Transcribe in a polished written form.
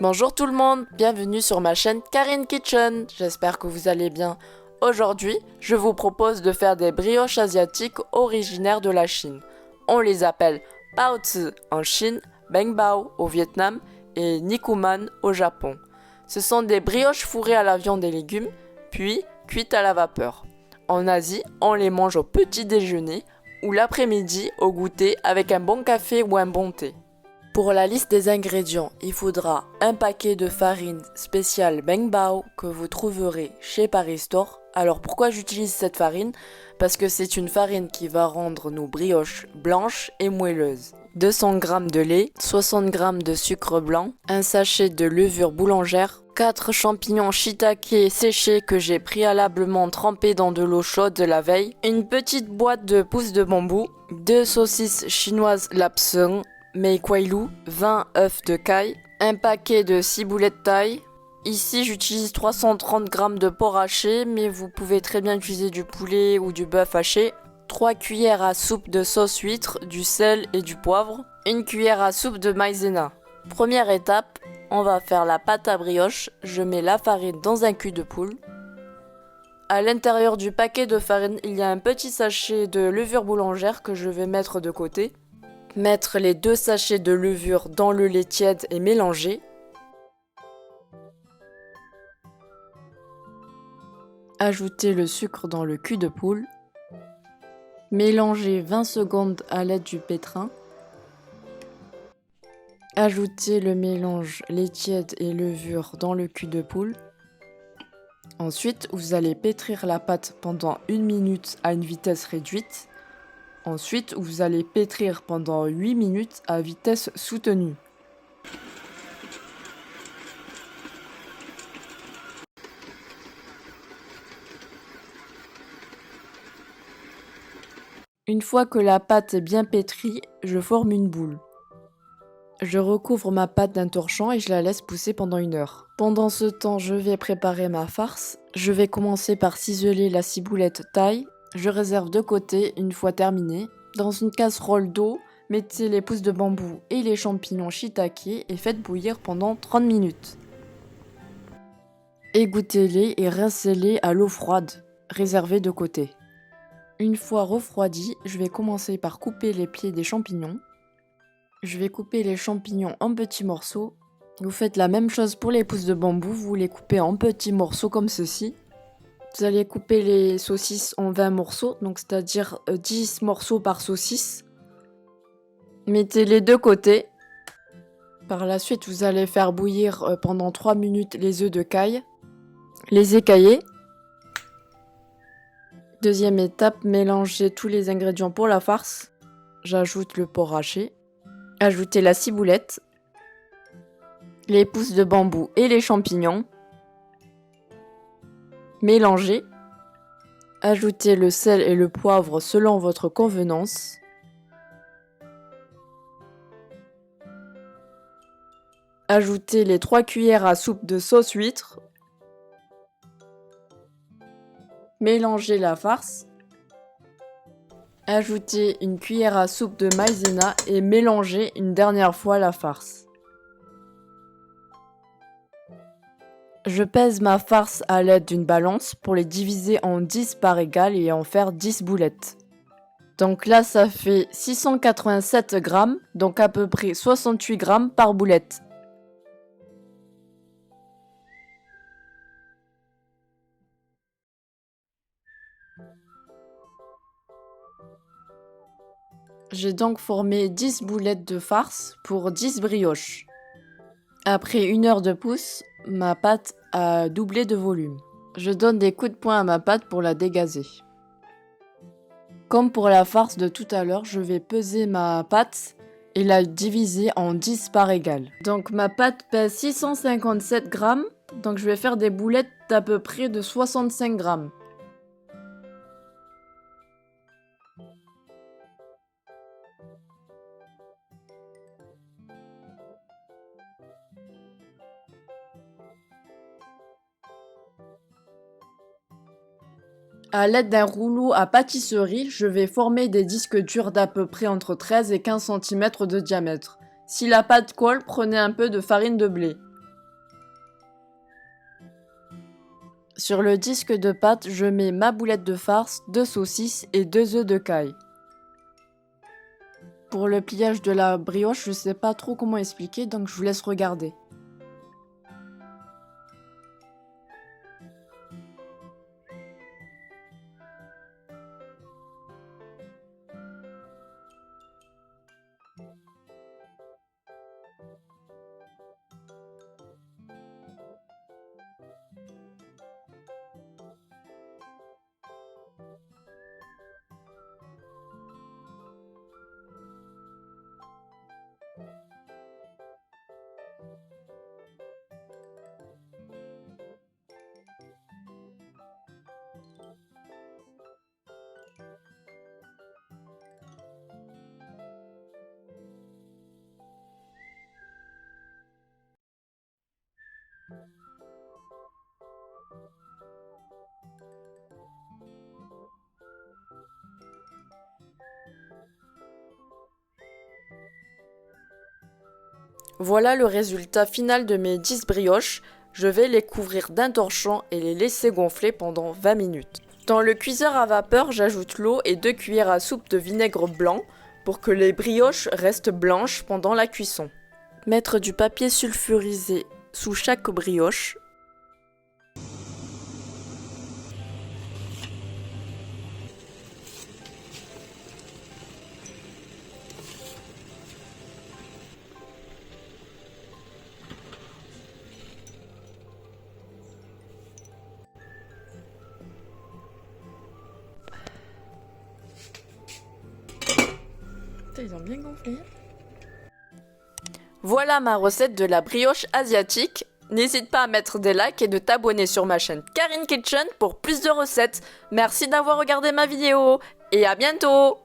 Bonjour tout le monde, bienvenue sur ma chaîne Karin Kitchen, j'espère que vous allez bien. Aujourd'hui, je vous propose de faire des brioches asiatiques originaires de la Chine. On les appelle Baozi en Chine, Bengbao au Vietnam et Nikuman au Japon. Ce sont des brioches fourrées à la viande et légumes, puis cuites à la vapeur. En Asie, on les mange au petit déjeuner ou l'après-midi au goûter avec un bon café ou un bon thé. Pour la liste des ingrédients, il faudra un paquet de farine spéciale Bengbao que vous trouverez chez Paris Store. Alors pourquoi j'utilise cette farine? Parce que c'est une farine qui va rendre nos brioches blanches et moelleuses. 200 g de lait, 60 g de sucre blanc, un sachet de levure boulangère, 4 champignons shiitake séchés que j'ai préalablement trempés dans de l'eau chaude la veille, une petite boîte de pousses de bambou, 2 saucisses chinoises lapsang, Mei Kuai Lu, 20 œufs de caille, un paquet de ciboulettes taille. Ici j'utilise 330 g de porc haché, mais vous pouvez très bien utiliser du poulet ou du bœuf haché. 3 cuillères à soupe de sauce huître, du sel et du poivre. 1 cuillère à soupe de maïzena. Première étape, on va faire la pâte à brioche. Je mets la farine dans un cul de poule. À l'intérieur du paquet de farine, il y a un petit sachet de levure boulangère que je vais mettre de côté. Mettre les 2 sachets de levure dans le lait tiède et mélanger. Ajouter le sucre dans le cul de poule. Mélanger 20 secondes à l'aide du pétrin. Ajouter le mélange lait tiède et levure dans le cul de poule. Ensuite, vous allez pétrir la pâte pendant 1 minute à une vitesse réduite. Ensuite, vous allez pétrir pendant 8 minutes à vitesse soutenue. Une fois que la pâte est bien pétrie, je forme une boule. Je recouvre ma pâte d'un torchon et je la laisse pousser pendant 1 heure. Pendant ce temps, je vais préparer ma farce. Je vais commencer par ciseler la ciboulette taille. Je réserve de côté une fois terminé. Dans une casserole d'eau, mettez les pousses de bambou et les champignons shiitake et faites bouillir pendant 30 minutes. Égouttez-les et rincez-les à l'eau froide, réservez de côté. Une fois refroidis, je vais commencer par couper les pieds des champignons. Je vais couper les champignons en petits morceaux. Vous faites la même chose pour les pousses de bambou, vous les coupez en petits morceaux comme ceci. Vous allez couper les saucisses en 20 morceaux, donc c'est-à-dire 10 morceaux par saucisse. Mettez-les de côté. Par la suite, vous allez faire bouillir pendant 3 minutes les œufs de caille. Les écailler. Deuxième étape, mélangez tous les ingrédients pour la farce. J'ajoute le porc haché. Ajoutez la ciboulette. Les pousses de bambou et les champignons. Mélangez. Ajoutez le sel et le poivre selon votre convenance. Ajoutez les 3 cuillères à soupe de sauce huître. Mélangez la farce. Ajoutez 1 cuillère à soupe de maïzena et mélangez une dernière fois la farce. Je pèse ma farce à l'aide d'une balance pour les diviser en 10 parts égales et en faire 10 boulettes. Donc là, ça fait 687 grammes, donc à peu près 68 grammes par boulette. J'ai donc formé 10 boulettes de farce pour 10 brioches. Après 1 heure de pousse, ma pâte a doublé de volume. Je donne des coups de poing à ma pâte pour la dégazer. Comme pour la farce de tout à l'heure, je vais peser ma pâte et la diviser en 10 parts égales. Donc ma pâte pèse 657 grammes, donc je vais faire des boulettes d'à peu près de 65 grammes. À l'aide d'un rouleau à pâtisserie, je vais former des disques durs d'à peu près entre 13 et 15 cm de diamètre. Si la pâte colle, prenez un peu de farine de blé. Sur le disque de pâte, je mets ma boulette de farce, 2 saucisses et 2 œufs de caille. Pour le pliage de la brioche, je sais pas trop comment expliquer, donc je vous laisse regarder. Voilà le résultat final de mes 10 brioches. Je vais les couvrir d'un torchon et les laisser gonfler pendant 20 minutes. Dans le cuiseur à vapeur, j'ajoute l'eau et 2 cuillères à soupe de vinaigre blanc pour que les brioches restent blanches pendant la cuisson. Mettre du papier sulfurisé sous chaque brioche. Ils ont bien gonflé. Voilà ma recette de la brioche asiatique. N'hésite pas à mettre des likes et de t'abonner sur ma chaîne Karin Kitchen pour plus de recettes. Merci d'avoir regardé ma vidéo et à bientôt!